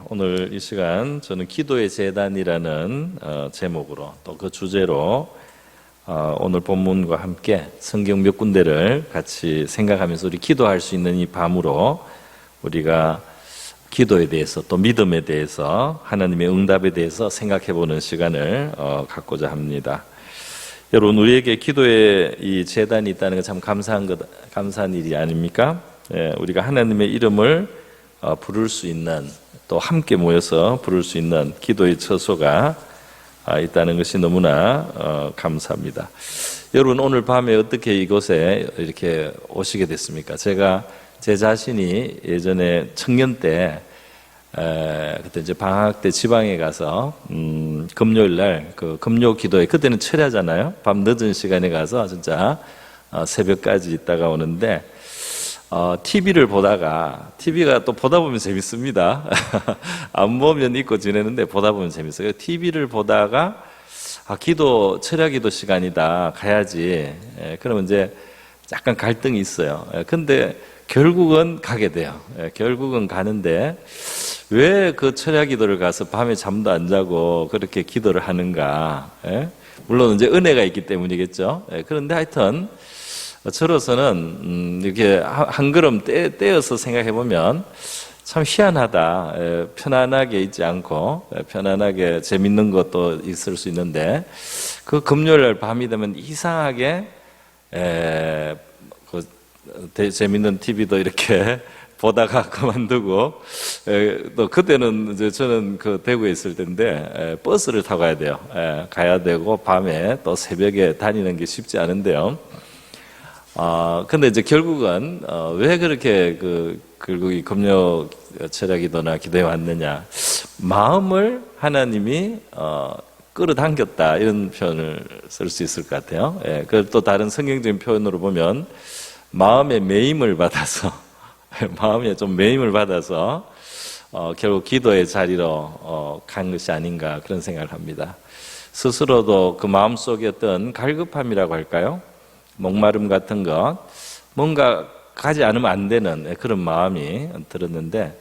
오늘 이 시간 저는 기도의 제단이라는 제목으로 또 그 주제로 오늘 본문과 함께 성경 몇 군데를 같이 생각하면서 우리 기도할 수 있는 이 밤으로 우리가 기도에 대해서 또 믿음에 대해서 하나님의 응답에 대해서 생각해 보는 시간을 갖고자 합니다. 여러분, 우리에게 기도의 이 제단이 있다는 건 참 감사한 일이 아닙니까? 우리가 하나님의 이름을 부를 수 있는, 또 함께 모여서 부를 수 있는 기도의 처소가 있다는 것이 너무나 감사합니다. 여러분, 오늘 밤에 어떻게 이곳에 이렇게 오시게 됐습니까? 제가 제 자신이 예전에 청년 때 그때 이제 방학 때 지방에 가서 금요일 날 그 금요 기도회, 그때는 철야잖아요. 밤 늦은 시간에 가서 진짜 새벽까지 있다가 오는데 TV를 보다가, TV가 또 보다 보면 재밌습니다. 안 보면 잊고 지내는데 보다 보면 재밌어요. TV를 보다가 철야 기도 시간이다, 가야지. 그러면 이제 약간 갈등이 있어요. 근데 결국은 가게 돼요. 결국은 가는데 왜 그 철야 기도를 가서 밤에 잠도 안 자고 그렇게 기도를 하는가? 물론 이제 은혜가 있기 때문이겠죠. 그런데 하여튼 저로서는 이렇게 한 걸음 떼어서 생각해 보면 참 희한하다. 편안하게 있지 않고 편안하게 재밌는 것도 있을 수 있는데 그 금요일 날 밤이 되면 이상하게 재밌는 TV도 이렇게 보다가 그만두고, 또 그때는 이제 저는 그 대구에 있을 때인데 버스를 타고 가야 돼요. 가야 되고 밤에 또 새벽에 다니는 게 쉽지 않은데요. 근데 이제 결국은 왜 그렇게 결국 이 금요 철야 기도나 기도에 왔느냐, 마음을 하나님이 끌어당겼다, 이런 표현을 쓸 수 있을 것 같아요. 그걸 또 다른 성경적인 표현으로 보면 마음의 매임을 받아서 마음에 좀 매임을 받아서 결국 기도의 자리로 간 것이 아닌가, 그런 생각을 합니다. 스스로도 그 마음속에 어떤 갈급함이라고 할까요? 목마름 같은 것, 뭔가 가지 않으면 안 되는 그런 마음이 들었는데,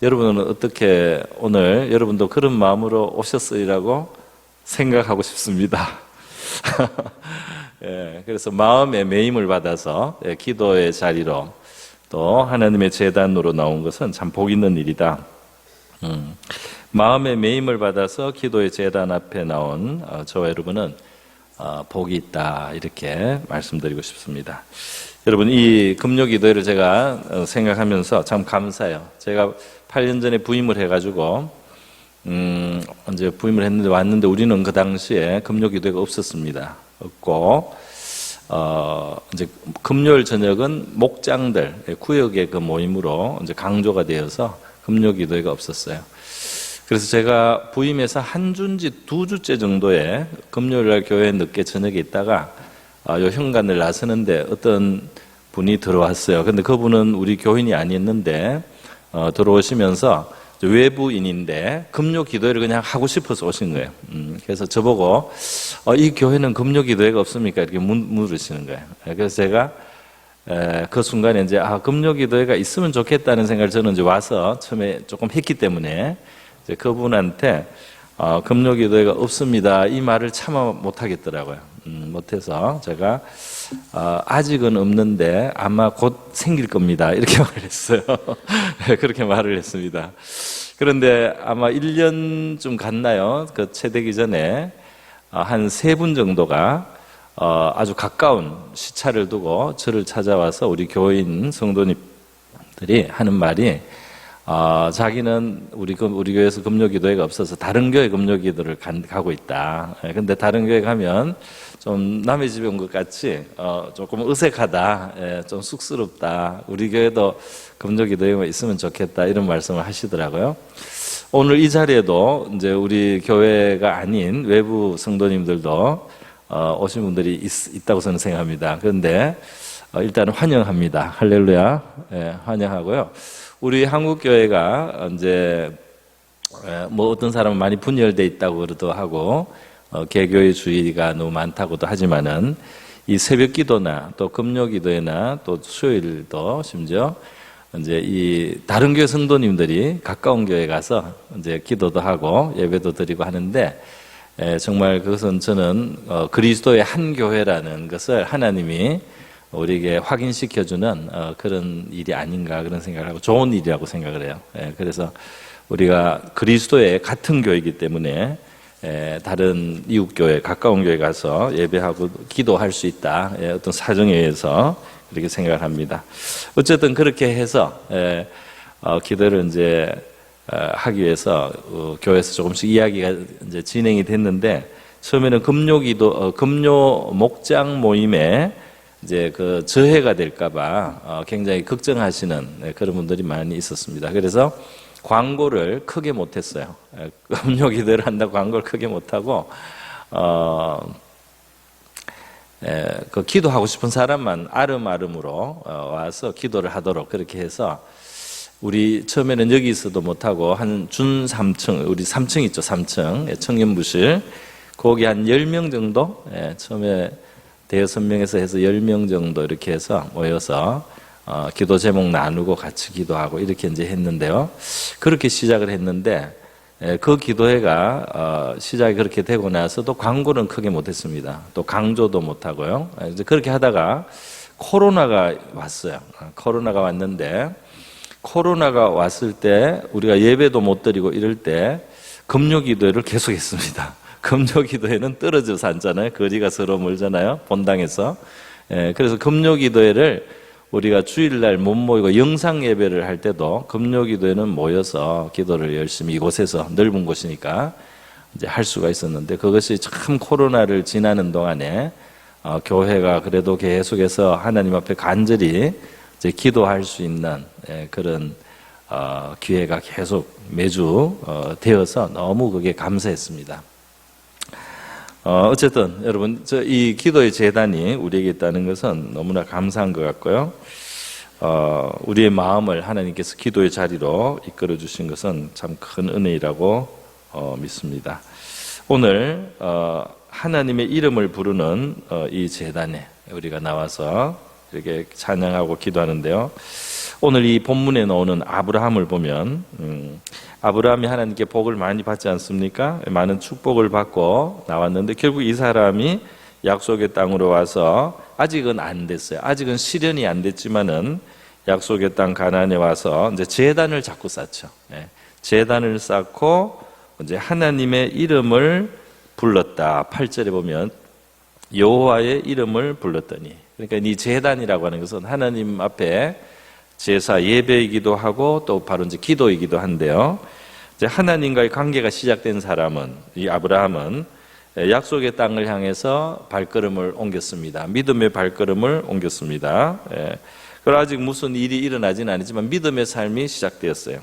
여러분은 어떻게 오늘 여러분도 그런 마음으로 오셨으리라고 생각하고 싶습니다. 그래서 마음의 매임을 받아서 기도의 자리로 또 하나님의 제단으로 나온 것은 참 복 있는 일이다. 마음의 매임을 받아서 기도의 제단 앞에 나온 저와 여러분은 복이 있다, 이렇게 말씀드리고 싶습니다. 여러분, 이 금요 기도회를 제가 생각하면서 참 감사해요. 제가 8년 전에 부임을 해가지고 이제 부임을 했는데 왔는데 우리는 그 당시에 금요 기도회가 없었습니다. 없고 이제 금요일 저녁은 목장들 구역의 그 모임으로 이제 강조가 되어서 금요 기도회가 없었어요. 그래서 제가 부임해서 한 주인지 두 주째 정도에 금요일날 교회에 늦게 저녁에 있다가 요 현관을 나서는데 어떤 분이 들어왔어요. 근데 그분은 우리 교인이 아니었는데 들어오시면서 외부인인데 금요 기도회를 그냥 하고 싶어서 오신 거예요. 그래서 저보고 이 교회는 금요 기도회가 없습니까? 이렇게 물으시는 거예요. 그래서 제가 그 순간에 이제 금요 기도회가 있으면 좋겠다는 생각을 저는 이제 와서 처음에 조금 했기 때문에 이제 그분한테 금요 기도회가 없습니다, 이 말을 차마 못 하겠더라고요. 못해서 제가 아직은 없는데 아마 곧 생길 겁니다, 이렇게 말을 했어요. 그렇게 말을 했습니다. 그런데 아마 1년쯤 갔나요? 그 채되기 전에 한 3분 정도가 아주 가까운 시차를 두고 저를 찾아와서 우리 교인 성도님들이 하는 말이 자기는 우리 교회에서 금요 기도회가 없어서 다른 교회 금요 기도를 가고 있다. 근데 다른 교회 가면 좀 남의 집에 온 것 같이 조금 어색하다, 좀 쑥스럽다, 우리 교회도 금요 기도회가 있으면 좋겠다, 이런 말씀을 하시더라고요. 오늘 이 자리에도 이제 우리 교회가 아닌 외부 성도님들도 오신 분들이 있다고 저는 생각합니다. 그런데 일단은 환영합니다. 할렐루야. 환영하고요. 우리 한국 교회가 이제 뭐 어떤 사람은 많이 분열돼 있다고 그러도 하고 개교의 주의가 너무 많다고도 하지만은 이 새벽 기도나 또 금요 기도회나 또 수요일도 심지어 이제 이 다른 교회 성도님들이 가까운 교회 가서 이제 기도도 하고 예배도 드리고 하는데, 정말 그것은 저는 그리스도의 한 교회라는 것을 하나님이 우리에게 확인시켜주는 그런 일이 아닌가, 그런 생각을 하고 좋은 일이라고 생각을 해요. 그래서 우리가 그리스도의 같은 교회이기 때문에 다른 이웃 교회, 가까운 교회 가서 예배하고 기도할 수 있다, 어떤 사정에 의해서 그렇게 생각을 합니다. 어쨌든 그렇게 해서 기도를 이제 하기 위해서 교회에서 조금씩 이야기가 이제 진행이 됐는데, 처음에는 금요 목장 모임에 이제 그 저해가 될까봐 굉장히 걱정하시는 그런 분들이 많이 있었습니다. 그래서 광고를 크게 못했어요. 금요 기도를 한다고 광고를 크게 못하고 그 기도하고 싶은 사람만 아름아름으로 와서 기도를 하도록 그렇게 해서, 우리 처음에는 여기서도 못하고 한 준 3층, 우리 3층 있죠, 3층 청년부실, 거기 한 10명 정도, 처음에 대여섯 명에서 해서 10명 정도 이렇게 해서 모여서 기도 제목 나누고 같이 기도하고 이렇게 이제 했는데요. 그렇게 시작을 했는데, 그 기도회가 시작이 그렇게 되고 나서도 광고는 크게 못했습니다. 또 강조도 못하고요. 이제 그렇게 하다가 코로나가 왔어요. 코로나가 왔는데, 코로나가 왔을 때 우리가 예배도 못 드리고 이럴 때 금요 기도회를 계속했습니다. 금요 기도회는 떨어져서 앉잖아요. 거리가 서로 멀잖아요, 본당에서. 그래서 금요 기도회를 우리가 주일날 못 모이고 영상 예배를 할 때도 금요 기도회는 모여서 기도를 열심히, 이곳에서 넓은 곳이니까 이제 할 수가 있었는데, 그것이 참 코로나를 지나는 동안에 교회가 그래도 계속해서 하나님 앞에 간절히 이제 기도할 수 있는 그런 기회가 계속 매주 되어서 너무 그게 감사했습니다. 어쨌든 여러분, 이 기도의 재단이 우리에게 있다는 것은 너무나 감사한 것 같고요. 우리의 마음을 하나님께서 기도의 자리로 이끌어 주신 것은 참 큰 은혜이라고 믿습니다. 오늘 하나님의 이름을 부르는 이 재단에 우리가 나와서 이렇게 찬양하고 기도하는데요. 오늘 이 본문에 나오는 아브라함을 보면 아브라함이 하나님께 복을 많이 받지 않습니까? 많은 축복을 받고 나왔는데, 결국 이 사람이 약속의 땅으로 와서 아직은 안 됐어요. 아직은 실현이 안 됐지만은 약속의 땅 가나안에 와서 이제 제단을 자꾸 쌓죠. 제단을 쌓고 이제 하나님의 이름을 불렀다. 8절에 보면 여호와의 이름을 불렀더니, 그러니까 이 제단이라고 하는 것은 하나님 앞에 제사 예배이기도 하고 또 바로 이제 기도이기도 한데요. 이제 하나님과의 관계가 시작된 사람은, 이 아브라함은 약속의 땅을 향해서 발걸음을 옮겼습니다. 믿음의 발걸음을 옮겼습니다. 그럼 아직 무슨 일이 일어나지는 않았지만 믿음의 삶이 시작되었어요.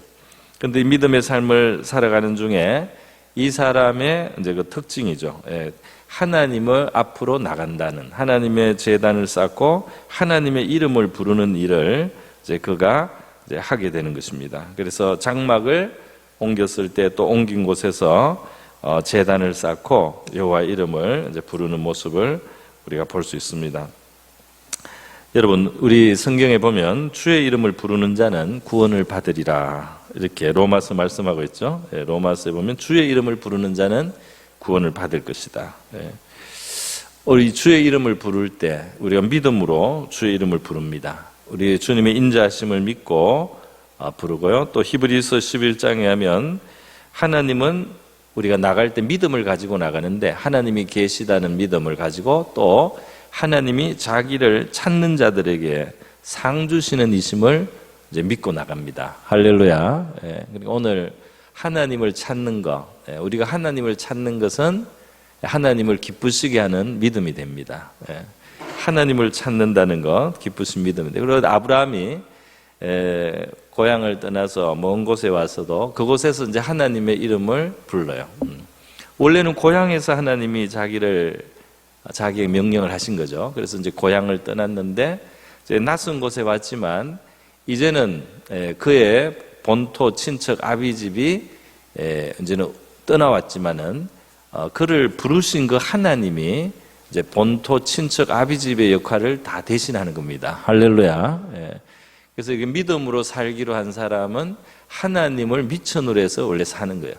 그런데 이 믿음의 삶을 살아가는 중에 이 사람의 이제 그 특징이죠. 하나님을 앞으로 나간다는, 하나님의 제단을 쌓고 하나님의 이름을 부르는 일을 이제 그가 이제 하게 되는 것입니다. 그래서 장막을 옮겼을 때 또 옮긴 곳에서 제단을 쌓고 여호와의 이름을 이제 부르는 모습을 우리가 볼 수 있습니다. 여러분, 우리 성경에 보면 주의 이름을 부르는 자는 구원을 받으리라, 이렇게 로마서 말씀하고 있죠. 로마서에 보면 주의 이름을 부르는 자는 구원을 받을 것이다. 우리 주의 이름을 부를 때 우리가 믿음으로 주의 이름을 부릅니다. 우리 주님의 인자하심을 믿고 부르고요. 또 히브리서 11장에 하면 하나님은 우리가 나갈 때 믿음을 가지고 나가는데, 하나님이 계시다는 믿음을 가지고 또 하나님이 자기를 찾는 자들에게 상 주시는 이심을 이제 믿고 나갑니다. 할렐루야. 그리고 오늘 하나님을 찾는 것, 우리가 하나님을 찾는 것은 하나님을 기쁘시게 하는 믿음이 됩니다. 하나님을 찾는다는 것, 기쁘신 믿음인데, 그리고 아브라함이 고향을 떠나서 먼 곳에 와서도 그곳에서 이제 하나님의 이름을 불러요. 원래는 고향에서 하나님이 자기의 명령을 하신 거죠. 그래서 이제 고향을 떠났는데, 이제 낯선 곳에 왔지만 이제는 그의 본토 친척 아비집이 이제는 떠나왔지만은 그를 부르신 그 하나님이 이제 본토 친척 아비집의 역할을 다 대신하는 겁니다. 할렐루야. 그래서 이게 믿음으로 살기로 한 사람은 하나님을 미천으로 해서 원래 사는 거예요.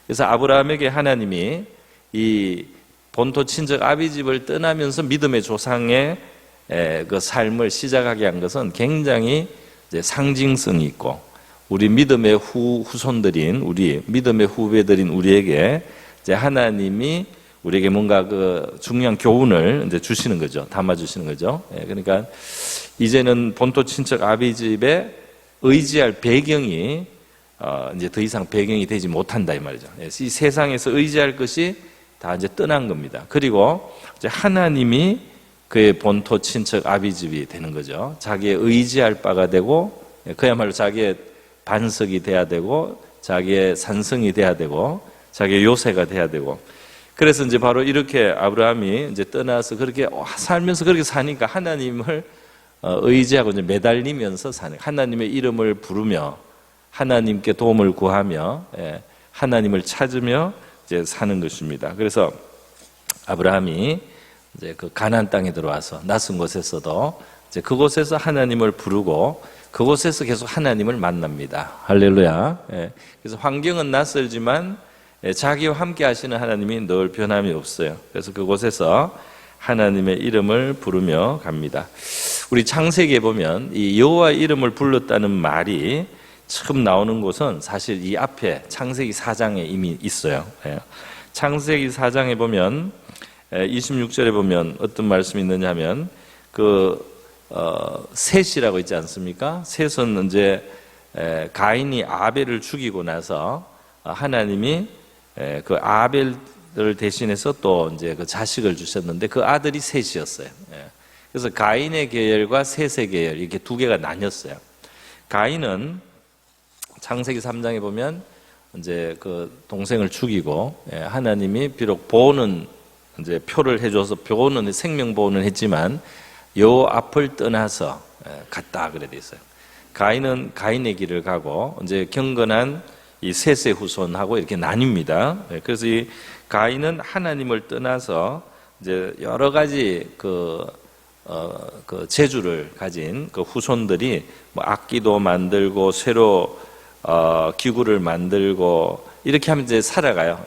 그래서 아브라함에게 하나님이 이 본토 친척 아비집을 떠나면서 믿음의 조상의 그 삶을 시작하게 한 것은 굉장히 이제 상징성이 있고, 우리 믿음의 후손들인 우리 믿음의 후배들인 우리에게 이제 하나님이 우리에게 뭔가 그 중요한 교훈을 이제 주시는 거죠. 담아 주시는 거죠. 그러니까 이제는 본토 친척 아비집에 의지할 배경이 이제 더 이상 배경이 되지 못한다 이 말이죠. 이 세상에서 의지할 것이 다 이제 떠난 겁니다. 그리고 이제 하나님이 그의 본토 친척 아비집이 되는 거죠. 자기의 의지할 바가 되고, 그야말로 자기의 반석이 돼야 되고, 자기의 산성이 돼야 되고, 자기의 요새가 돼야 되고. 그래서 이제 바로 이렇게 아브라함이 이제 떠나서 그렇게 살면서 그렇게 사니까 하나님을 의지하고 이제 매달리면서 사는, 하나님의 이름을 부르며 하나님께 도움을 구하며 하나님을 찾으며 이제 사는 것입니다. 그래서 아브라함이 이제 그 가나안 땅에 들어와서 낯선 곳에서도 이제 그곳에서 하나님을 부르고 그곳에서 계속 하나님을 만납니다. 할렐루야. 그래서 환경은 낯설지만 자기와 함께 하시는 하나님이 늘 변함이 없어요. 그래서 그곳에서 하나님의 이름을 부르며 갑니다. 우리 창세기에 보면 이 여호와의 이름을 불렀다는 말이 처음 나오는 곳은 사실 이 앞에 창세기 4장에 이미 있어요. 창세기 4장에 보면 26절에 보면 어떤 말씀이 있느냐 하면 셋이라고 있지 않습니까? 셋은 이제 가인이 아벨을 죽이고 나서 하나님이 그 아벨을 대신해서 또 이제 그 자식을 주셨는데 그 아들이 셋이었어요. 그래서 가인의 계열과 셋의 계열 이렇게 두 개가 나뉘었어요. 가인은 창세기 3장에 보면 이제 그 동생을 죽이고 하나님이 비록 보호는 이제 표를 해줘서 보호는 생명 보호는 했지만 요 앞을 떠나서 갔다 그래 돼 있어요. 가인은 가인의 길을 가고 이제 경건한 이 셋의 후손하고 이렇게 나뉩니다. 그래서 이 가인은 하나님을 떠나서 이제 여러 가지 그 재주를 가진 그 후손들이 뭐 악기도 만들고 새로 기구를 만들고 이렇게 하면 이제 살아가요.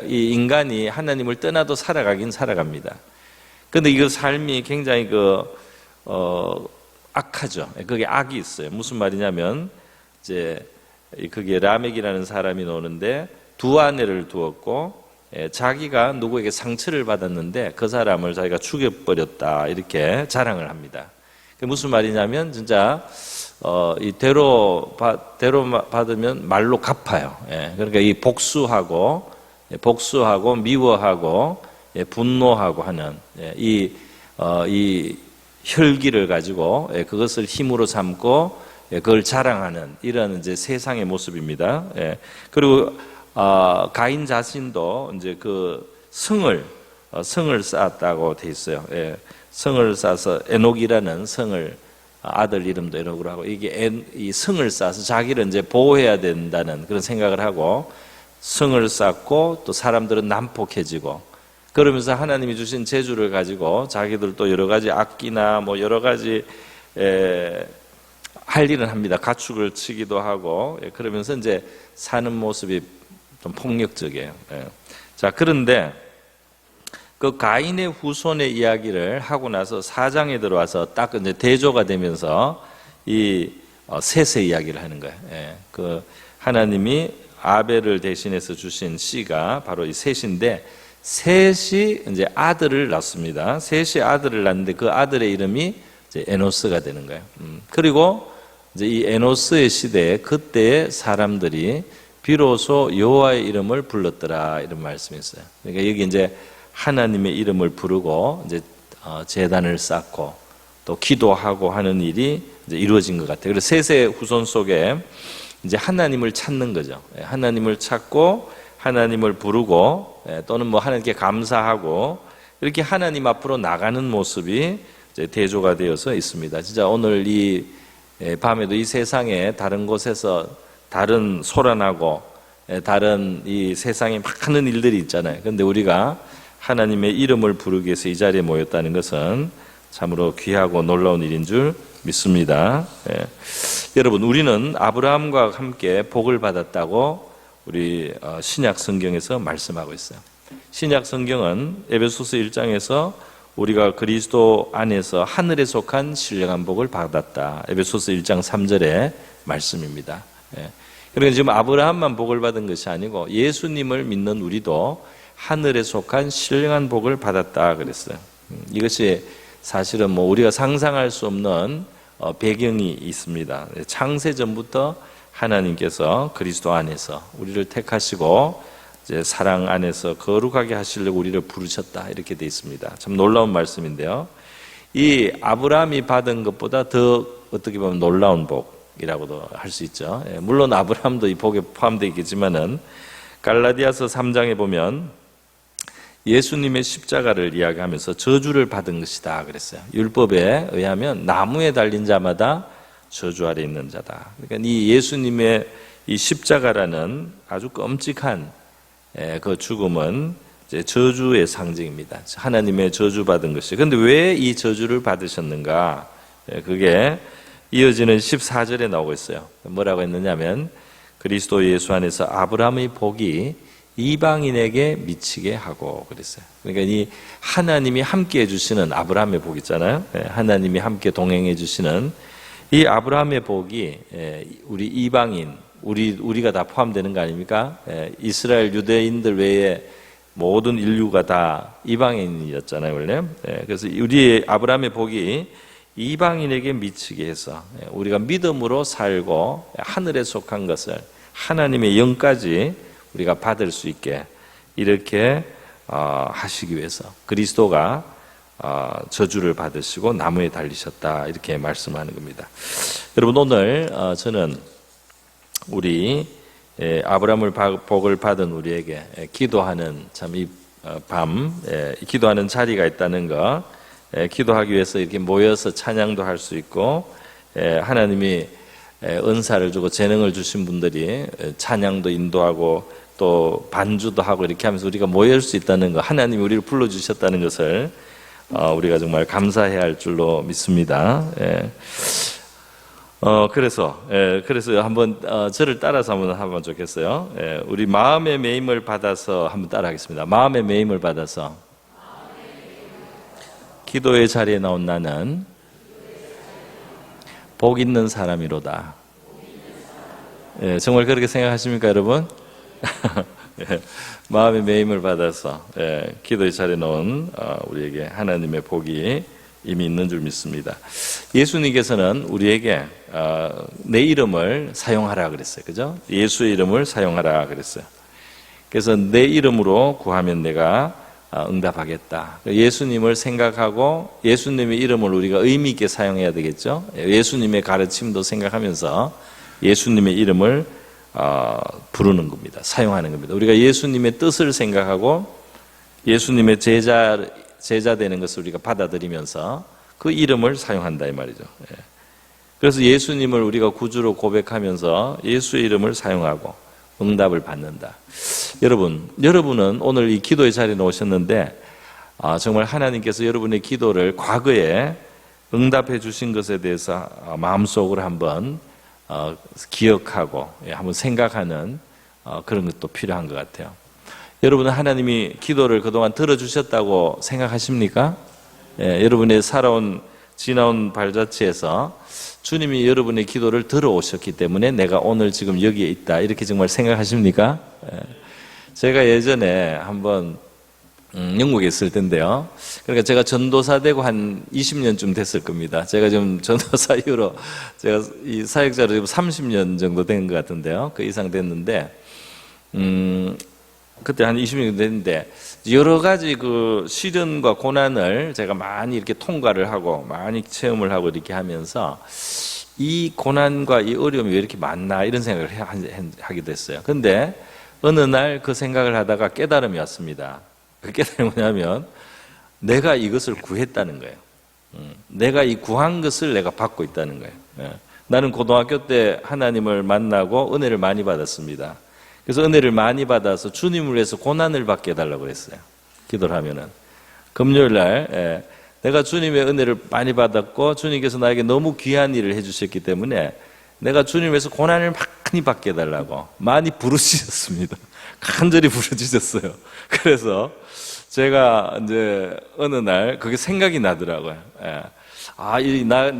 이 인간이 하나님을 떠나도 살아가긴 살아갑니다. 그런데 이 삶이 굉장히 악하죠. 그게 악이 있어요. 무슨 말이냐면 이제 그게 라멕이라는 사람이 나오는데 두 아내를 두었고 자기가 누구에게 상처를 받았는데 그 사람을 자기가 죽여버렸다 이렇게 자랑을 합니다. 그게 무슨 말이냐면 진짜 이 대로 받으면 말로 갚아요. 그러니까 이 복수하고 미워하고 분노하고 하는 이 혈기를 가지고 그것을 힘으로 삼고 그걸 자랑하는 이런 이제 세상의 모습입니다. 그리고 가인 자신도 이제 그 성을 쌓았다고 돼 있어요. 성을 쌓아서 에녹이라는 성을 아들 이름도 에녹으로 하고 이게 이 성을 쌓아서 자기를 이제 보호해야 된다는 그런 생각을 하고 성을 쌓고 또 사람들은 난폭해지고 그러면서 하나님이 주신 재주를 가지고 자기들도 여러 가지 악기나 뭐 여러 가지 할 일은 합니다. 가축을 치기도 하고 그러면서 이제 사는 모습이 좀 폭력적이에요. 자, 그런데 그 가인의 후손의 이야기를 하고 나서 4장에 들어와서 딱 이제 대조가 되면서 이 셋의 이야기를 하는 거예요. 그 하나님이 아벨을 대신해서 주신 씨가 바로 이 셋인데 셋이 이제 아들을 낳습니다. 셋이 아들을 낳는데 그 아들의 이름이 이제 에노스가 되는 거예요. 그리고 이제 이 에노스의 시대에 그때의 사람들이 비로소 여호와의 이름을 불렀더라 이런 말씀이 있어요. 그러니까 여기 이제 하나님의 이름을 부르고 이제 제단을 쌓고 또 기도하고 하는 일이 이제 이루어진 것 같아요. 그래서 셋의 후손 속에 이제 하나님을 찾는 거죠. 하나님을 찾고 하나님을 부르고 또는 뭐 하나님께 감사하고 이렇게 하나님 앞으로 나가는 모습이 이제 대조가 되어서 있습니다. 진짜 오늘 이 밤에도 이 세상에 다른 곳에서 다른 소란하고 다른 이 세상에 막 하는 일들이 있잖아요. 그런데 우리가 하나님의 이름을 부르기 위해서 이 자리에 모였다는 것은 참으로 귀하고 놀라운 일인 줄 믿습니다. 예. 여러분, 우리는 아브라함과 함께 복을 받았다고 우리 신약 성경에서 말씀하고 있어요. 신약 성경은 에베소서 1장에서 우리가 그리스도 안에서 하늘에 속한 신령한 복을 받았다. 에베소서 1장 3절의 말씀입니다. 예. 그러니까 지금 아브라함만 복을 받은 것이 아니고 예수님을 믿는 우리도 하늘에 속한 신령한 복을 받았다 그랬어요. 이것이 사실은 우리가 상상할 수 없는 배경이 있습니다. 창세전부터 하나님께서 그리스도 안에서 우리를 택하시고 이제 사랑 안에서 거룩하게 하시려고 우리를 부르셨다 이렇게 되어 있습니다. 참 놀라운 말씀인데요. 이 아브라함이 받은 것보다 더 어떻게 보면 놀라운 복이라고도 할 수 있죠. 물론 아브라함도 이 복에 포함되어 있겠지만은 갈라디아서 3장에 보면 예수님의 십자가를 이야기하면서 저주를 받은 것이다 그랬어요. 율법에 의하면 나무에 달린 자마다 저주 아래 있는 자다. 그러니까 이 예수님의 이 십자가라는 아주 끔찍한 그 죽음은 이제 저주의 상징입니다. 하나님의 저주받은 것이. 그런데 왜 이 저주를 받으셨는가? 그게 이어지는 14절에 나오고 있어요. 뭐라고 했느냐면 그리스도 예수 안에서 아브라함의 복이 이방인에게 미치게 하고 그랬어요. 그러니까 이 하나님이 함께 해주시는 아브라함의 복 있잖아요. 하나님이 함께 동행해 주시는 이 아브라함의 복이 우리 이방인, 우리가 다 포함되는 거 아닙니까? 이스라엘 유대인들 외에 모든 인류가 다 이방인이었잖아요, 원래. 그래서 우리 아브라함의 복이 이방인에게 미치게 해서 우리가 믿음으로 살고 하늘에 속한 것을 하나님의 영까지 우리가 받을 수 있게 이렇게 하시기 위해서 그리스도가 저주를 받으시고 나무에 달리셨다 이렇게 말씀하는 겁니다. 여러분, 오늘 저는 우리 아브라함을 복을 받은 우리에게 기도하는 참 이 밤 기도하는 자리가 있다는 거, 기도하기 위해서 이렇게 모여서 찬양도 할 수 있고 하나님이 은사를 주고 재능을 주신 분들이 찬양도 인도하고 또 반주도 하고 이렇게 하면서 우리가 모일 수 있다는 거, 하나님이 우리를 불러주셨다는 것을 우리가 정말 감사해야 할 줄로 믿습니다. 그래서 한번 저를 따라서 한번 하면 좋겠어요. 우리 마음의 매임을 받아서 한번 따라하겠습니다. 마음의 매임을 받아서 기도의 자리에 나온 나는 복 있는 사람이로다. 정말 그렇게 생각하십니까, 여러분? 마음의 매임을 받아서 기도의 자리에 놓은 우리에게 하나님의 복이 이미 있는 줄 믿습니다. 예수님께서는 우리에게 내 이름을 사용하라 그랬어요. 그죠? 예수의 이름을 사용하라 그랬어요. 그래서 내 이름으로 구하면 내가 응답하겠다. 예수님을 생각하고 예수님의 이름을 우리가 의미 있게 사용해야 되겠죠. 예수님의 가르침도 생각하면서 예수님의 이름을 부르는 겁니다. 사용하는 겁니다. 우리가 예수님의 뜻을 생각하고 예수님의 제자 되는 것을 우리가 받아들이면서 그 이름을 사용한다 이 말이죠. 그래서 예수님을 우리가 구주로 고백하면서 예수의 이름을 사용하고 응답을 받는다. 여러분은 오늘 이 기도의 자리에 오셨는데 정말 하나님께서 여러분의 기도를 과거에 응답해 주신 것에 대해서 마음속으로 한번 기억하고 한번 생각하는 그런 것도 필요한 것 같아요. 여러분은 하나님이 기도를 그동안 들어주셨다고 생각하십니까? 여러분의 지나온 발자취에서 주님이 여러분의 기도를 들어오셨기 때문에 내가 오늘 지금 여기에 있다 이렇게 정말 생각하십니까? 제가 예전에 한번 영국에 있을 텐데요. 그러니까 제가 전도사 되고 한 20년쯤 됐을 겁니다. 제가 지금 전도사 이후로 제가 이 사역자로 지금 30년 정도 된 것 같은데요. 그 이상 됐는데, 그때 한 20년 됐는데, 여러 가지 그 시련과 고난을 제가 많이 이렇게 통과를 하고, 많이 체험을 하고 이렇게 하면서, 이 고난과 이 어려움이 왜 이렇게 많나, 이런 생각을 하게 됐어요. 근데, 어느 날 그 생각을 하다가 깨달음이 왔습니다. 그 깨달음이 뭐냐면, 내가 이것을 구했다는 거예요. 내가 이 구한 것을 내가 받고 있다는 거예요. 나는 고등학교 때 하나님을 만나고 은혜를 많이 받았습니다. 그래서 은혜를 많이 받아서 주님을 위해서 고난을 받게 해달라고 했어요. 기도를 하면은. 금요일 날 내가 주님의 은혜를 많이 받았고 주님께서 나에게 너무 귀한 일을 해주셨기 때문에 내가 주님에서 고난을 많이 받게 해달라고 많이 부르짖었습니다. 간절히 부르짖었어요. 그래서 제가 이제 어느 날 그게 생각이 나더라고요.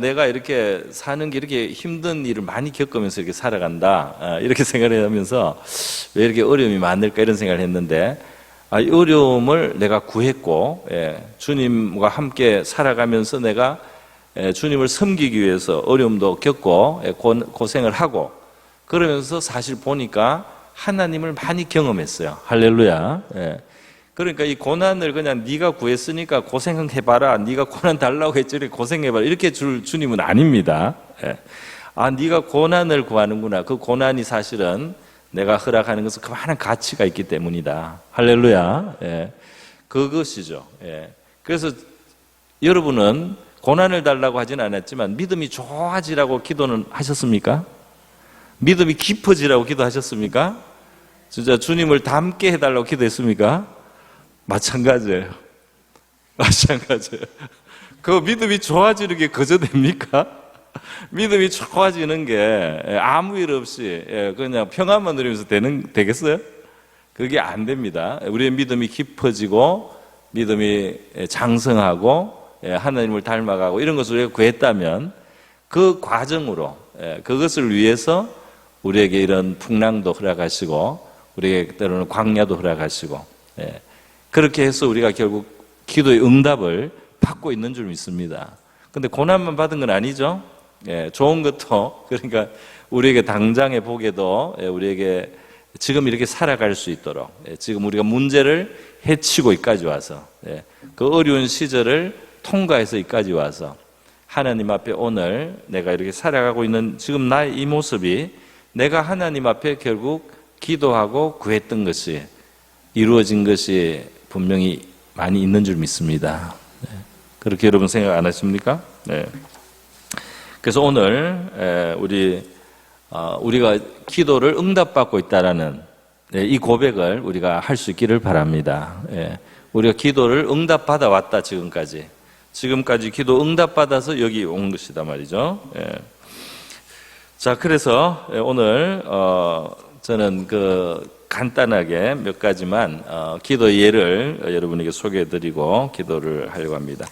내가 이렇게 사는 게 이렇게 힘든 일을 많이 겪으면서 이렇게 살아간다. 이렇게 생각을 하면서 왜 이렇게 어려움이 많을까 이런 생각을 했는데, 이 어려움을 내가 구했고, 주님과 함께 살아가면서 내가 주님을 섬기기 위해서 어려움도 겪고, 고생을 하고, 그러면서 사실 보니까 하나님을 많이 경험했어요. 할렐루야. 그러니까 이 고난을 그냥 네가 구했으니까 고생해봐라, 네가 고난 달라고 했지 이렇게 고생해봐라 이렇게 줄 주님은 아닙니다. 네가 고난을 구하는구나. 그 고난이 사실은 내가 허락하는 것은 그만한 가치가 있기 때문이다. 할렐루야. 그것이죠. 그래서 여러분은 고난을 달라고 하진 않았지만 믿음이 좋아지라고 기도는 하셨습니까? 믿음이 깊어지라고 기도하셨습니까? 진짜 주님을 닮게 해달라고 기도했습니까? 마찬가지예요. 마찬가지예요. 그 믿음이 좋아지는 게 그저 됩니까? 믿음이 좋아지는 게 아무 일 없이 그냥 평안만 누리면서 되겠어요? 그게 안 됩니다. 우리의 믿음이 깊어지고 믿음이 장성하고 하나님을 닮아가고 이런 것을 우리가 구했다면 그 과정으로 그것을 위해서 우리에게 이런 풍랑도 허락하시고 우리에게 때로는 광야도 허락하시고 그렇게 해서 우리가 결국 기도의 응답을 받고 있는 줄 믿습니다. 근데 고난만 받은 건 아니죠. 좋은 것도 그러니까 우리에게 당장의 복에도 우리에게 지금 이렇게 살아갈 수 있도록 지금 우리가 문제를 헤치고 이까지 와서 그 어려운 시절을 통과해서 이까지 와서 하나님 앞에 오늘 내가 이렇게 살아가고 있는 지금 나의 이 모습이 내가 하나님 앞에 결국 기도하고 구했던 것이 이루어진 것이 분명히 많이 있는 줄 믿습니다. 그렇게 여러분 생각 안 하십니까? 그래서 오늘 우리가 기도를 응답받고 있다라는 이 고백을 우리가 할 수 있기를 바랍니다. 우리가 기도를 응답받아 왔다 지금까지 기도 응답받아서 여기 온 것이다 말이죠. 자, 그래서 오늘 저는 간단하게 몇 가지만 기도 예를 여러분에게 소개해드리고 기도를 하려고 합니다.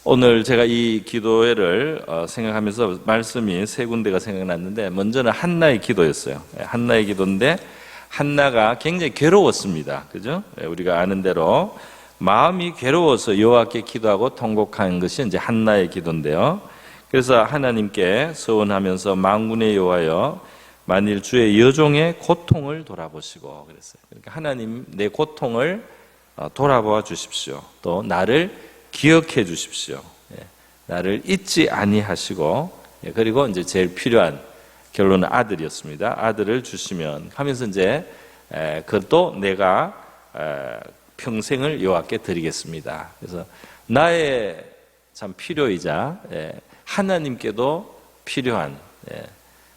오늘 제가 이 기도회를 생각하면서 말씀이 세 군데가 생각났는데 먼저는 한나의 기도였어요. 한나의 기도인데 한나가 굉장히 괴로웠습니다. 그죠? 우리가 아는 대로 마음이 괴로워서 여호와께 기도하고 통곡한 것이 이제 한나의 기도인데요. 그래서 하나님께 서원하면서 만군의 여호와여 만일 주의 여종의 고통을 돌아보시고 그랬어요. 그러니까 하나님 내 고통을 돌아보아 주십시오. 또 나를 기억해 주십시오. 나를 잊지 아니하시고 그리고 이제 제일 필요한 결론은 아들이었습니다. 아들을 주시면 하면서 이제 그것도 내가 평생을 여호와께 드리겠습니다. 그래서 나의 참 필요이자 하나님께도 필요한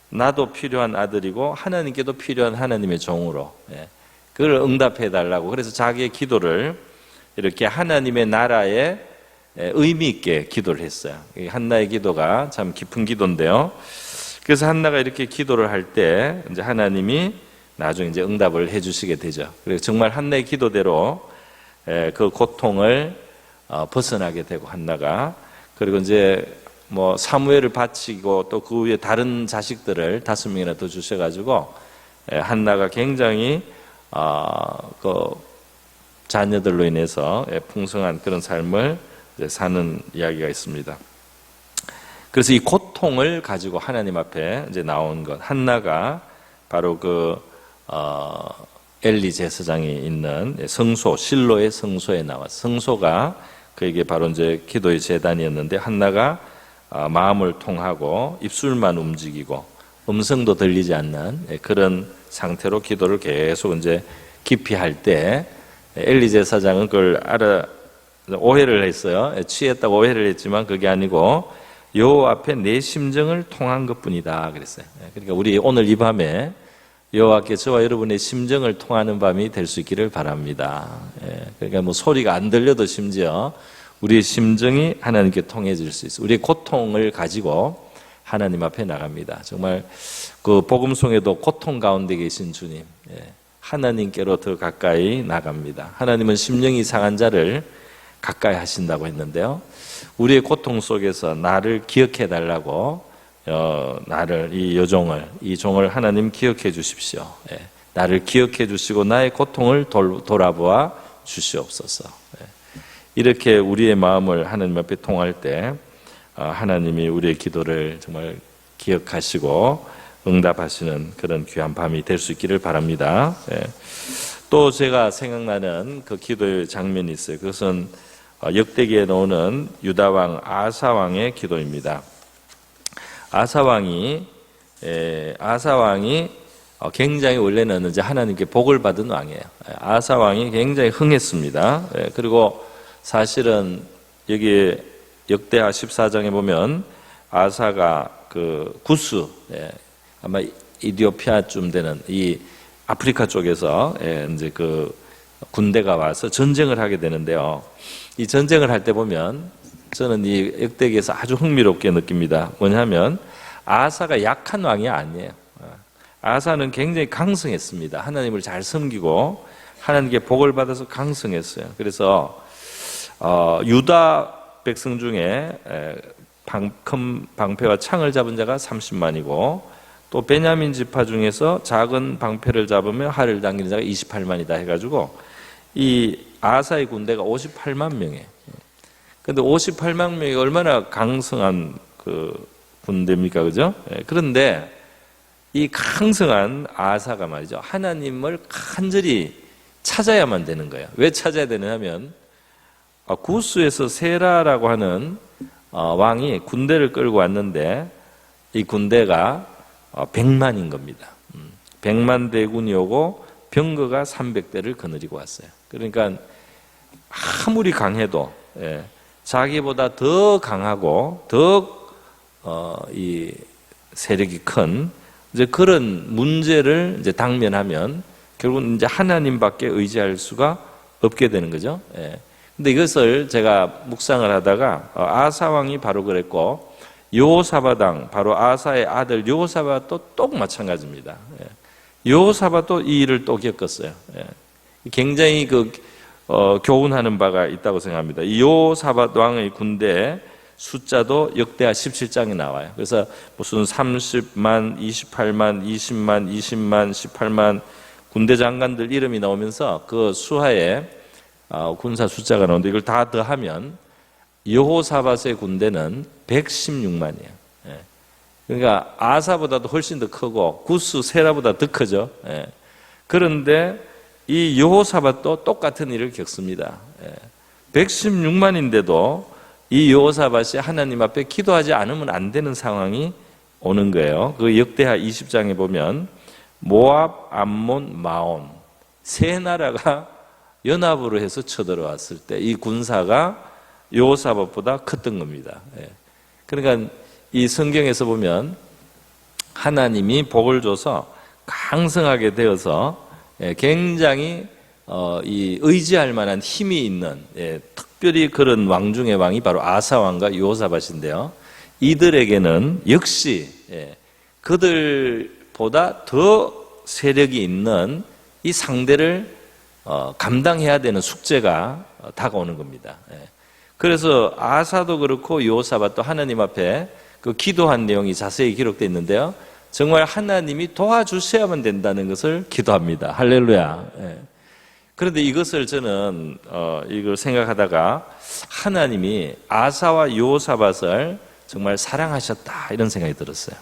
나도 필요한 아들이고 하나님께도 필요한 하나님의 종으로 그걸 응답해 달라고 그래서 자기의 기도를 이렇게 하나님의 나라에 의미 있게 기도를 했어요. 한나의 기도가 참 깊은 기도인데요. 그래서 한나가 이렇게 기도를 할 때 이제 하나님이 나중에 이제 응답을 해주시게 되죠. 그래서 정말 한나의 기도대로 그 고통을 벗어나게 되고 한나가 그리고 이제 뭐 사무엘을 바치고 또 그 위에 다른 자식들을 5명이나 더 주셔가지고 한나가 굉장히 그 자녀들로 인해서 풍성한 그런 삶을 사는 이야기가 있습니다. 그래서 이 고통을 가지고 하나님 앞에 이제 나온 것 한나가 바로 엘리 제사장이 있는 성소 실로의 성소에 나왔 성소가 그에게 바로 이제 기도의 제단이었는데 한나가 마음을 통하고 입술만 움직이고 음성도 들리지 않는 그런 상태로 기도를 계속 이제 깊이 할 때 엘리 제사장은 그걸 오해를 했어요. 취했다고 오해를 했지만 그게 아니고 여호와 앞에 내 심정을 통한 것뿐이다 그랬어요. 그러니까 우리 오늘 이 밤에 여호와께 저와 여러분의 심정을 통하는 밤이 될 수 있기를 바랍니다. 그러니까 뭐 소리가 안 들려도 심지어 우리의 심정이 하나님께 통해질 수 있어요. 우리의 고통을 가지고 하나님 앞에 나갑니다. 정말 그 복음송에도 고통 가운데 계신 주님, 하나님께로 더 가까이 나갑니다. 하나님은 심령이 상한 자를 가까이 하신다고 했는데요, 우리의 고통 속에서 나를 기억해 달라고, 나를, 이 종을 하나님 기억해 주십시오. 나를 기억해 주시고 나의 고통을 돌아보아 주시옵소서. 이렇게 우리의 마음을 하나님 앞에 통할 때 하나님이 우리의 기도를 정말 기억하시고 응답하시는 그런 귀한 밤이 될 수 있기를 바랍니다. 또 제가 생각나는 그 기도의 장면이 있어요. 그것은 역대기에 나오는 유다왕 아사왕의 기도입니다. 아사왕이 굉장히 원래는 이제 하나님께 복을 받은 왕이에요. 아사왕이 굉장히 흥했습니다. 그리고 사실은 여기 역대하 14장에 보면 아사가 그 구스, 아마 이디오피아쯤 되는 이 아프리카 쪽에서 이제 그 군대가 와서 전쟁을 하게 되는데요. 이 전쟁을 할 때 보면 저는 이 역대기에서 아주 흥미롭게 느낍니다. 뭐냐면 아사가 약한 왕이 아니에요. 아사는 굉장히 강성했습니다. 하나님을 잘 섬기고 하나님께 복을 받아서 강성했어요. 그래서 유다 백성 중에 큰 방패와 창을 잡은 자가 30만이고 또 베냐민 지파 중에서 작은 방패를 잡으며 활을 당기는 자가 28만이다 해가지고 이 아사의 군대가 58만 명이에요. 그런데 58만 명이 얼마나 강성한 그 군대입니까, 그죠? 그런데 이 강성한 아사가 말이죠, 하나님을 간절히 찾아야만 되는 거예요. 왜 찾아야 되느냐면 구스에서 세라라고 하는 왕이 군대를 끌고 왔는데 이 군대가 100만인 겁니다. 100만 대군이 오고 병거가 300대를 거느리고 왔어요. 그러니까 아무리 강해도 자기보다 더 강하고 더 이 세력이 큰 이제 그런 문제를 이제 당면하면 결국은 이제 하나님밖에 의지할 수가 없게 되는 거죠. 근데 이것을 제가 묵상을 하다가 아사 왕이 바로 그랬고 여호사밧 왕, 바로 아사의 아들 여호사밧도 또 마찬가지입니다. 여호사밧도 이 일을 또 겪었어요. 굉장히 교훈하는 바가 있다고 생각합니다. 이 여호사밧 왕의 군대 숫자도 역대하 17장에 나와요. 그래서 무슨 30만, 28만, 20만, 20만, 18만 군대 장관들 이름이 나오면서 그 수하에 군사 숫자가 나오는데 이걸 다 더하면 여호사밧의 군대는 116만이에요. 그러니까 아사보다도 훨씬 더 크고 구스 세라보다 더 크죠. 그런데 이 여호사밧도 똑같은 일을 겪습니다. 116만인데도 이 여호사밧이 하나님 앞에 기도하지 않으면 안 되는 상황이 오는 거예요. 그 역대하 20장에 보면 모압, 암몬, 마온 세 나라가 연합으로 해서 쳐들어왔을 때 이 군사가 여호사밧보다 컸던 겁니다. 그러니까 이 성경에서 보면 하나님이 복을 줘서 강성하게 되어서 굉장히 이 의지할 만한 힘이 있는 특별히 그런 왕 중의 왕이 바로 아사 왕과 여호사밧인데요. 이들에게는 역시 그들보다 더 세력이 있는 이 상대를 감당해야 되는 숙제가 다가오는 겁니다. 그래서 아사도 그렇고 여호사밧도 하나님 앞에 그 기도한 내용이 자세히 기록되어 있는데요. 정말 하나님이 도와주셔야만 된다는 것을 기도합니다. 할렐루야. 그런데 이것을 저는 이걸 생각하다가 하나님이 아사와 여호사밧을 정말 사랑하셨다 이런 생각이 들었어요.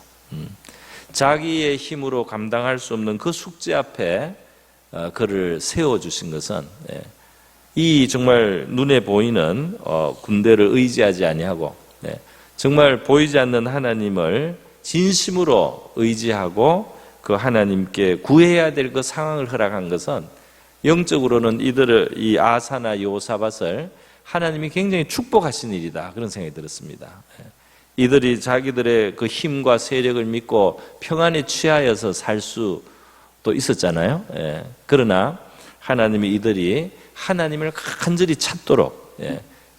자기의 힘으로 감당할 수 없는 그 숙제 앞에 그를 세워주신 것은 이 정말 눈에 보이는 군대를 의지하지 아니하고 정말 보이지 않는 하나님을 진심으로 의지하고 그 하나님께 구해야 될 그 상황을 허락한 것은 영적으로는 이 아사나 여호사밧을 하나님이 굉장히 축복하신 일이다 그런 생각이 들었습니다. 이들이 자기들의 그 힘과 세력을 믿고 평안에 취하여서 살 수도 있었잖아요. 그러나 하나님이 이들이 하나님을 간절히 찾도록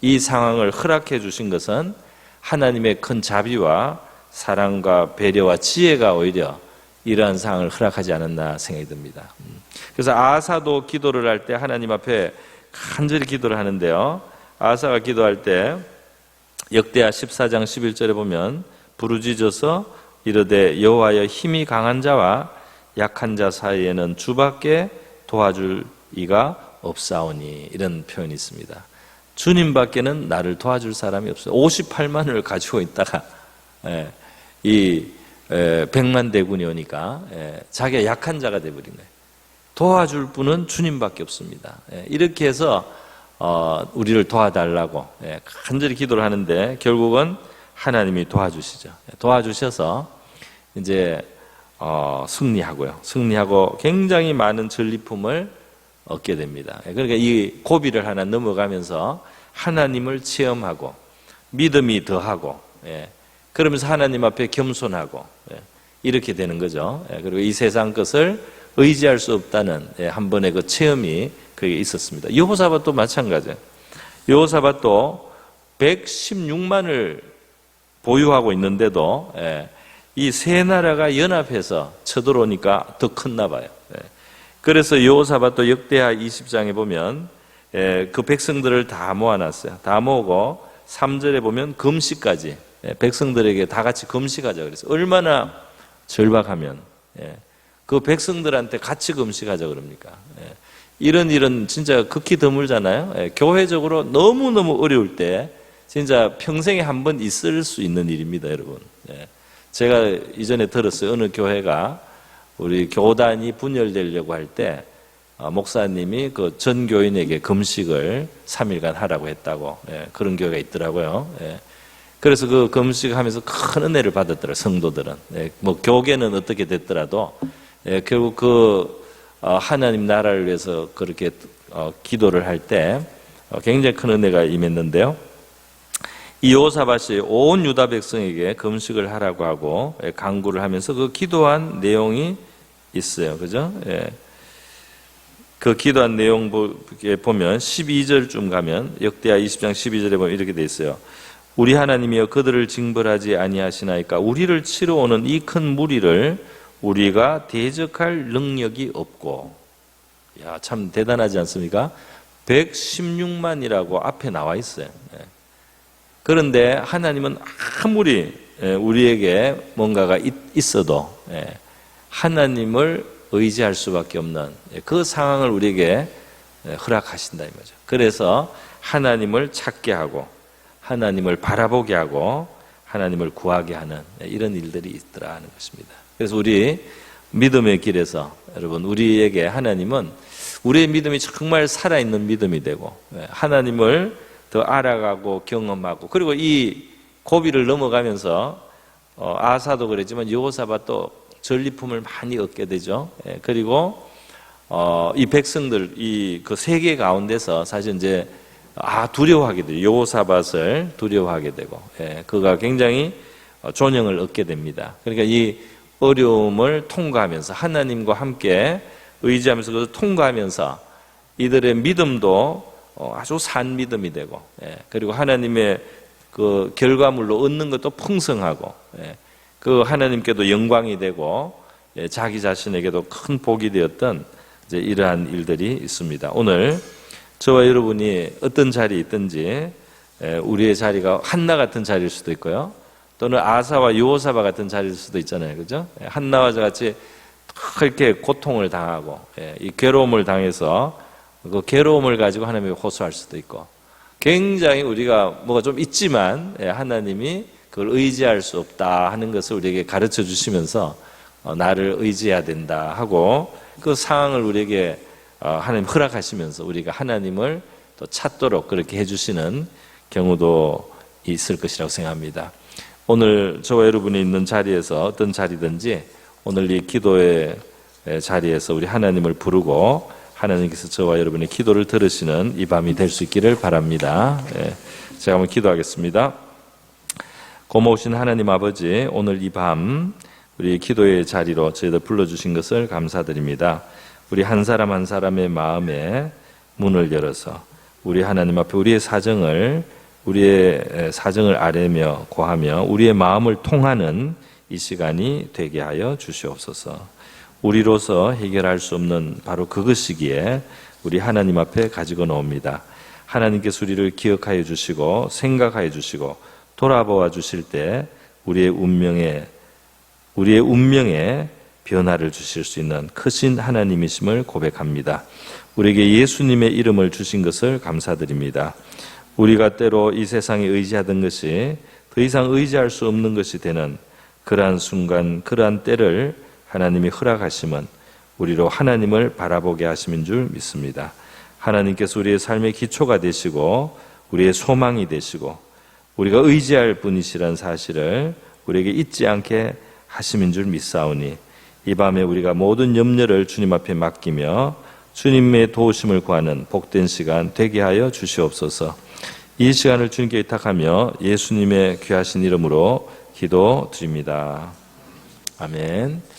이 상황을 허락해 주신 것은 하나님의 큰 자비와 사랑과 배려와 지혜가 오히려 이러한 상황을 허락하지 않았나 생각이 듭니다. 그래서 아사도 기도를 할 때 하나님 앞에 간절히 기도를 하는데요. 아사가 기도할 때 역대하 14장 11절에 보면 부르짖어서 이르되 여호와여 힘이 강한 자와 약한 자 사이에는 주밖에 도와줄 이가 없사오니, 이런 표현이 있습니다. 주님밖에는 나를 도와줄 사람이 없어요. 58만을 가지고 있다가 이 100만 대군이 오니까 자기가 약한 자가 되어버린 거예요. 도와줄 분은 주님밖에 없습니다. 이렇게 해서 우리를 도와달라고 간절히 기도를 하는데 결국은 하나님이 도와주시죠. 도와주셔서 이제 승리하고요. 승리하고 굉장히 많은 전리품을 얻게 됩니다. 그러니까 이 고비를 하나 넘어가면서 하나님을 체험하고 믿음이 더하고 그러면서 하나님 앞에 겸손하고 이렇게 되는 거죠. 그리고 이 세상 것을 의지할 수 없다는 한 번의 그 체험이 그게 있었습니다. 여호사밧도 마찬가지예요. 여호사밧도 116만을 보유하고 있는데도 이 세 나라가 연합해서 쳐들어오니까 더 컸나 봐요. 그래서 여호사밧도 역대하 20장에 보면 그 백성들을 다 모아놨어요. 다 모으고 3절에 보면 금식까지 백성들에게 다 같이 금식하자 그래서 얼마나 절박하면 그 백성들한테 같이 금식하자 그럽니까? 이런 일은 진짜 극히 드물잖아요. 교회적으로 너무너무 어려울 때 진짜 평생에 한 번 있을 수 있는 일입니다, 여러분. 제가 이전에 들었어요. 어느 교회가 우리 교단이 분열되려고 할 때 목사님이 그 전 교인에게 금식을 3일간 하라고 했다고 그런 교회가 있더라고요. 그래서 그 금식하면서 큰 은혜를 받았더라고요, 성도들은. 뭐 교계는 어떻게 됐더라도 결국 그 하나님 나라를 위해서 그렇게 기도를 할 때 굉장히 큰 은혜가 임했는데요. 이 여호사밧이 온 유다 백성에게 금식을 하라고 하고 강구를 하면서 그 기도한 내용이 있어요. 그죠? 그 기도한 내용 보면 12절쯤 가면 역대하 20장 12절에 보면 이렇게 돼 있어요. 우리 하나님이여 그들을 징벌하지 아니하시나이까 우리를 치러 오는 이 큰 무리를 우리가 대적할 능력이 없고. 야, 참 대단하지 않습니까? 116만이라고 앞에 나와 있어요. 그런데 하나님은 아무리 우리에게 뭔가가 있어도 하나님을 의지할 수밖에 없는 그 상황을 우리에게 허락하신다 이 말이죠. 그래서 하나님을 찾게 하고 하나님을 바라보게 하고 하나님을 구하게 하는 이런 일들이 있더라 하는 것입니다. 그래서 우리 믿음의 길에서 여러분 우리에게 하나님은 우리의 믿음이 정말 살아있는 믿음이 되고 하나님을 더 알아가고 경험하고 그리고 이 고비를 넘어가면서 아사도 그랬지만 여호사밧도 전리품을 많이 얻게 되죠. 그리고 이 백성들 이 그 세계 가운데서 사실 이제 두려워하게 돼요. 여호사밧을 두려워하게 되고 그가 굉장히 존영을 얻게 됩니다. 그러니까 이 어려움을 통과하면서 하나님과 함께 의지하면서 그것을 통과하면서 이들의 믿음도 아주 산 믿음이 되고 그리고 하나님의 그 결과물로 얻는 것도 풍성하고 그 하나님께도 영광이 되고 자기 자신에게도 큰 복이 되었던 이제 이러한 일들이 있습니다. 오늘 저와 여러분이 어떤 자리에 있든지 우리의 자리가 한나 같은 자리일 수도 있고요. 또는 아사와 여호사밧 같은 자리일 수도 있잖아요. 그죠? 한나와 같이 그렇게 고통을 당하고 이 괴로움을 당해서 그 괴로움을 가지고 하나님에게 호소할 수도 있고 굉장히 우리가 뭐가 좀 있지만 하나님이 그걸 의지할 수 없다 하는 것을 우리에게 가르쳐 주시면서 나를 의지해야 된다 하고 그 상황을 우리에게 하나님 허락하시면서 우리가 하나님을 또 찾도록 그렇게 해주시는 경우도 있을 것이라고 생각합니다. 오늘 저와 여러분이 있는 자리에서 어떤 자리든지 오늘 이 기도의 자리에서 우리 하나님을 부르고 하나님께서 저와 여러분의 기도를 들으시는 이 밤이 될 수 있기를 바랍니다. 제가 한번 기도하겠습니다. 고마우신 하나님 아버지, 오늘 이 밤 우리 기도의 자리로 저희들 불러주신 것을 감사드립니다. 우리 한 사람 한 사람의 마음에 문을 열어서 우리 하나님 앞에 우리의 사정을 아뢰며 고하며 우리의 마음을 통하는 이 시간이 되게 하여 주시옵소서. 우리로서 해결할 수 없는 바로 그것이기에 우리 하나님 앞에 가지고 나옵니다. 하나님께서 우리를 기억하여 주시고 생각하여 주시고 돌아보아 주실 때 우리의 운명에 변화를 주실 수 있는 크신 하나님이심을 고백합니다. 우리에게 예수님의 이름을 주신 것을 감사드립니다. 우리가 때로 이 세상에 의지하던 것이 더 이상 의지할 수 없는 것이 되는 그러한 순간, 그러한 때를 하나님이 허락하심은 우리로 하나님을 바라보게 하심인 줄 믿습니다. 하나님께서 우리의 삶의 기초가 되시고 우리의 소망이 되시고 우리가 의지할 분이시라는 사실을 우리에게 잊지 않게 하심인 줄 믿사오니 이 밤에 우리가 모든 염려를 주님 앞에 맡기며 주님의 도우심을 구하는 복된 시간 되게 하여 주시옵소서. 이 시간을 주님께 의탁하며 예수님의 귀하신 이름으로 기도드립니다. 아멘.